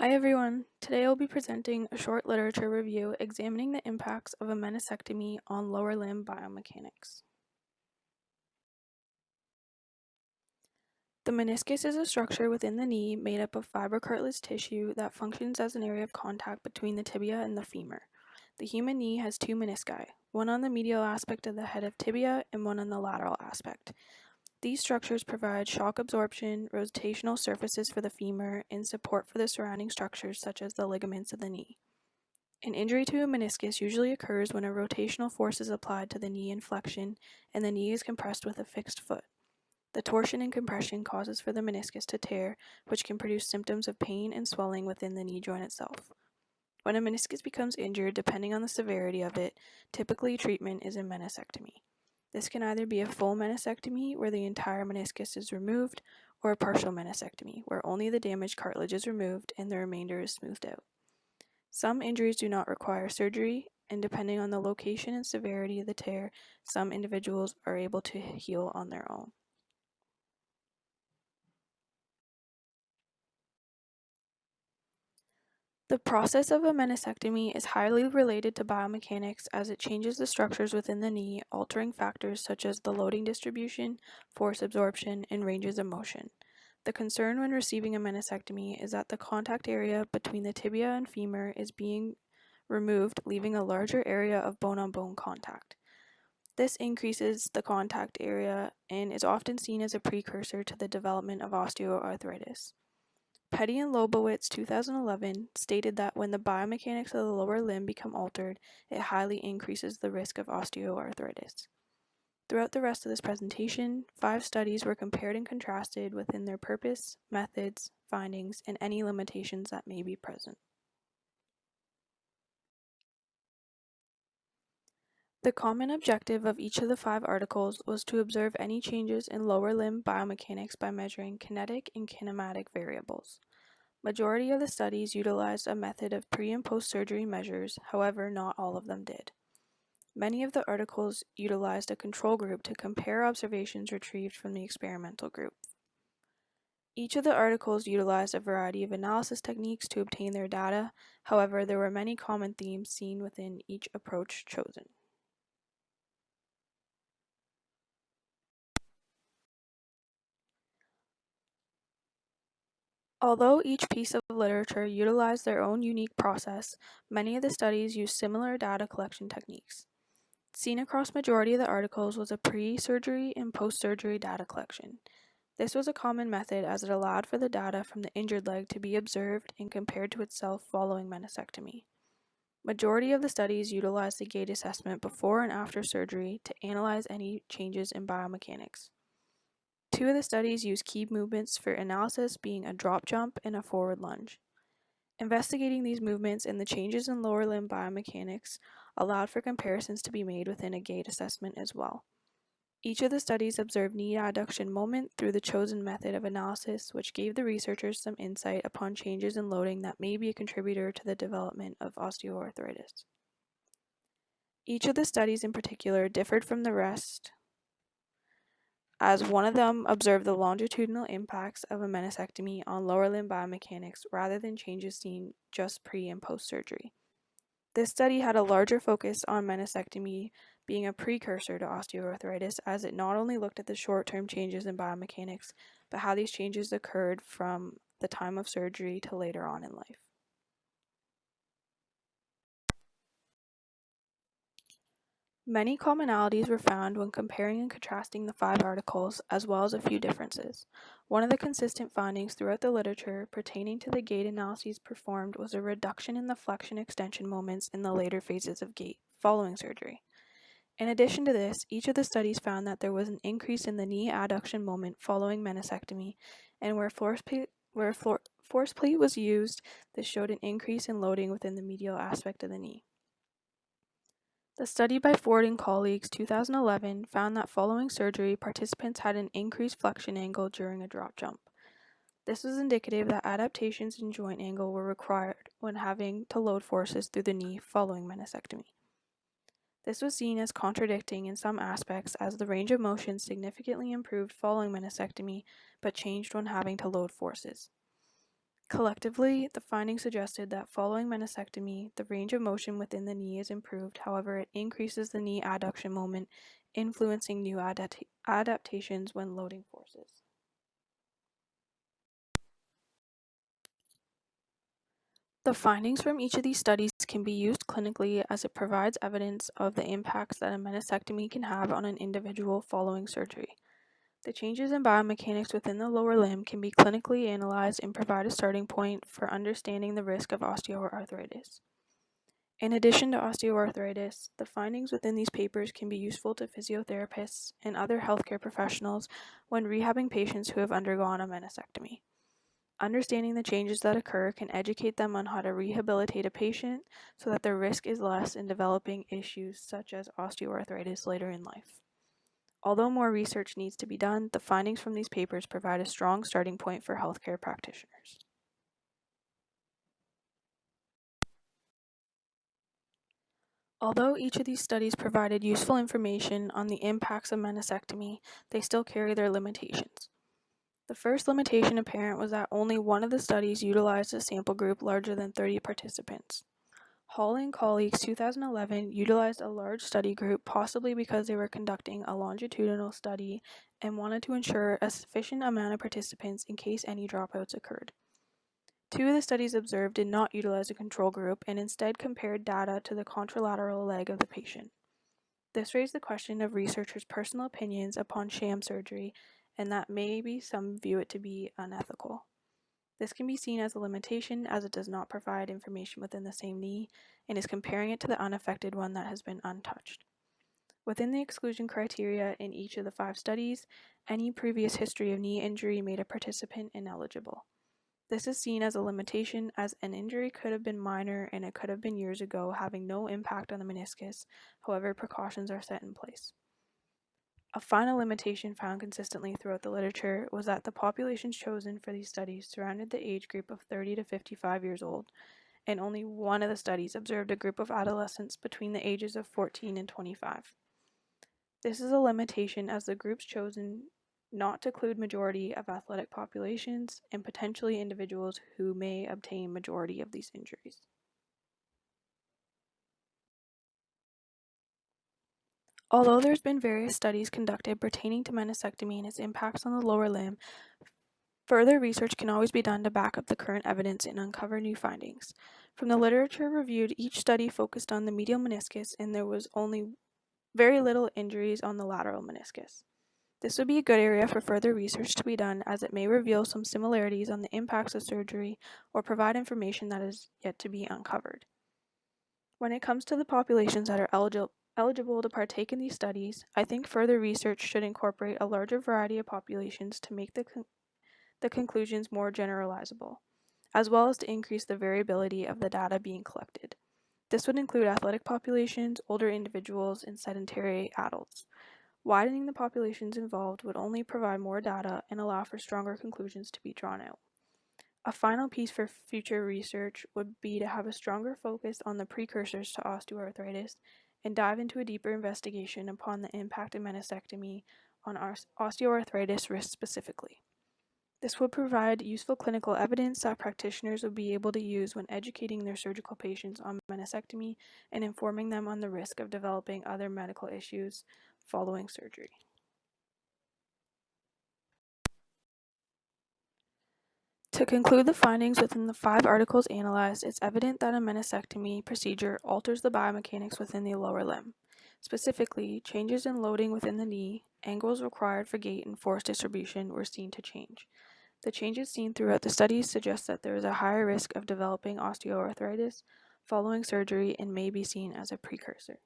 Hi everyone, today I'll be presenting a short literature review examining the impacts of a meniscectomy on lower limb biomechanics. The meniscus is a structure within the knee made up of fibrocartilage tissue that functions as an area of contact between the tibia and the femur. The human knee has two menisci, one on the medial aspect of the head of tibia and one on the lateral aspect. These structures provide shock absorption, rotational surfaces for the femur, and support for the surrounding structures such as the ligaments of the knee. An injury to a meniscus usually occurs when a rotational force is applied to the knee in flexion and the knee is compressed with a fixed foot. The torsion and compression causes for the meniscus to tear, which can produce symptoms of pain and swelling within the knee joint itself. When a meniscus becomes injured, depending on the severity of it, typically treatment is a meniscectomy. This can either be a full meniscectomy, where the entire meniscus is removed, or a partial meniscectomy, where only the damaged cartilage is removed and the remainder is smoothed out. Some injuries do not require surgery, and depending on the location and severity of the tear, some individuals are able to heal on their own. The process of a meniscectomy is highly related to biomechanics as it changes the structures within the knee, altering factors such as the loading distribution, force absorption, and ranges of motion. The concern when receiving a meniscectomy is that the contact area between the tibia and femur is being removed, leaving a larger area of bone-on-bone contact. This increases the contact area and is often seen as a precursor to the development of osteoarthritis. Petty and Lobowitz 2011 stated that when the biomechanics of the lower limb become altered, it highly increases the risk of osteoarthritis. Throughout the rest of this presentation, 5 studies were compared and contrasted within their purpose, methods, findings, and any limitations that may be present. The common objective of each of the 5 articles was to observe any changes in lower limb biomechanics by measuring kinetic and kinematic variables. Majority of the studies utilized a method of pre- and post-surgery measures, however, not all of them did. Many of the articles utilized a control group to compare observations retrieved from the experimental group. Each of the articles utilized a variety of analysis techniques to obtain their data, however, there were many common themes seen within each approach chosen. Although each piece of literature utilized their own unique process, many of the studies used similar data collection techniques. Seen across majority of the articles was a pre-surgery and post-surgery data collection. This was a common method as it allowed for the data from the injured leg to be observed and compared to itself following meniscectomy. Majority of the studies utilized the gait assessment before and after surgery to analyze any changes in biomechanics. 2 of the studies used key movements for analysis, being a drop jump and a forward lunge. Investigating these movements and the changes in lower limb biomechanics allowed for comparisons to be made within a gait assessment as well. Each of the studies observed knee adduction moment through the chosen method of analysis, which gave the researchers some insight upon changes in loading that may be a contributor to the development of osteoarthritis. Each of the studies in particular differed from the rest, as one of them observed the longitudinal impacts of a meniscectomy on lower limb biomechanics rather than changes seen just pre- and post-surgery. This study had a larger focus on meniscectomy being a precursor to osteoarthritis, as it not only looked at the short-term changes in biomechanics, but how these changes occurred from the time of surgery to later on in life. Many commonalities were found when comparing and contrasting the 5 articles, as well as a few differences. One of the consistent findings throughout the literature pertaining to the gait analyses performed was a reduction in the flexion extension moments in the later phases of gait following surgery. In addition to this, each of the studies found that there was an increase in the knee adduction moment following meniscectomy, and where force plate was used, this showed an increase in loading within the medial aspect of the knee. The study by Ford and colleagues 2011 found that following surgery, participants had an increased flexion angle during a drop jump. This was indicative that adaptations in joint angle were required when having to load forces through the knee following meniscectomy. This was seen as contradicting in some aspects, as the range of motion significantly improved following meniscectomy but changed when having to load forces. Collectively, the findings suggested that following meniscectomy, the range of motion within the knee is improved. However, it increases the knee adduction moment, influencing new adaptations when loading forces. The findings from each of these studies can be used clinically as it provides evidence of the impacts that a meniscectomy can have on an individual following surgery. The changes in biomechanics within the lower limb can be clinically analyzed and provide a starting point for understanding the risk of osteoarthritis. In addition to osteoarthritis, the findings within these papers can be useful to physiotherapists and other healthcare professionals when rehabbing patients who have undergone a meniscectomy. Understanding the changes that occur can educate them on how to rehabilitate a patient so that their risk is less in developing issues such as osteoarthritis later in life. Although more research needs to be done, the findings from these papers provide a strong starting point for healthcare practitioners. Although each of these studies provided useful information on the impacts of meniscectomy, they still carry their limitations. The first limitation apparent was that only one of the studies utilized a sample group larger than 30 participants. Hall and colleagues 2011 utilized a large study group, possibly because they were conducting a longitudinal study and wanted to ensure a sufficient amount of participants in case any dropouts occurred. Two of the studies observed did not utilize a control group and instead compared data to the contralateral leg of the patient. This raised the question of researchers' personal opinions upon sham surgery, and that maybe some view it to be unethical. This can be seen as a limitation as it does not provide information within the same knee and is comparing it to the unaffected one that has been untouched. Within the exclusion criteria in each of the 5 studies, any previous history of knee injury made a participant ineligible. This is seen as a limitation as an injury could have been minor and it could have been years ago, having no impact on the meniscus. However, precautions are set in place. A final limitation found consistently throughout the literature was that the populations chosen for these studies surrounded the age group of 30 to 55 years old, and only one of the studies observed a group of adolescents between the ages of 14 and 25. This is a limitation as the groups chosen not to include majority of athletic populations and potentially individuals who may obtain majority of these injuries. Although there's been various studies conducted pertaining to meniscectomy and its impacts on the lower limb, further research can always be done to back up the current evidence and uncover new findings. From the literature reviewed, each study focused on the medial meniscus and there was only very little injuries on the lateral meniscus. This would be a good area for further research to be done as it may reveal some similarities on the impacts of surgery or provide information that is yet to be uncovered. When it comes to the populations that are eligible to partake in these studies, I think further research should incorporate a larger variety of populations to make the conclusions more generalizable, as well as to increase the variability of the data being collected. This would include athletic populations, older individuals, and sedentary adults. Widening the populations involved would only provide more data and allow for stronger conclusions to be drawn out. A final piece for future research would be to have a stronger focus on the precursors to osteoarthritis and dive into a deeper investigation upon the impact of meniscectomy on osteoarthritis risk specifically. This would provide useful clinical evidence that practitioners would be able to use when educating their surgical patients on meniscectomy and informing them on the risk of developing other medical issues following surgery. To conclude the findings within the 5 articles analyzed, it's evident that a meniscectomy procedure alters the biomechanics within the lower limb. Specifically, changes in loading within the knee, angles required for gait and force distribution were seen to change. The changes seen throughout the studies suggest that there is a higher risk of developing osteoarthritis following surgery and may be seen as a precursor.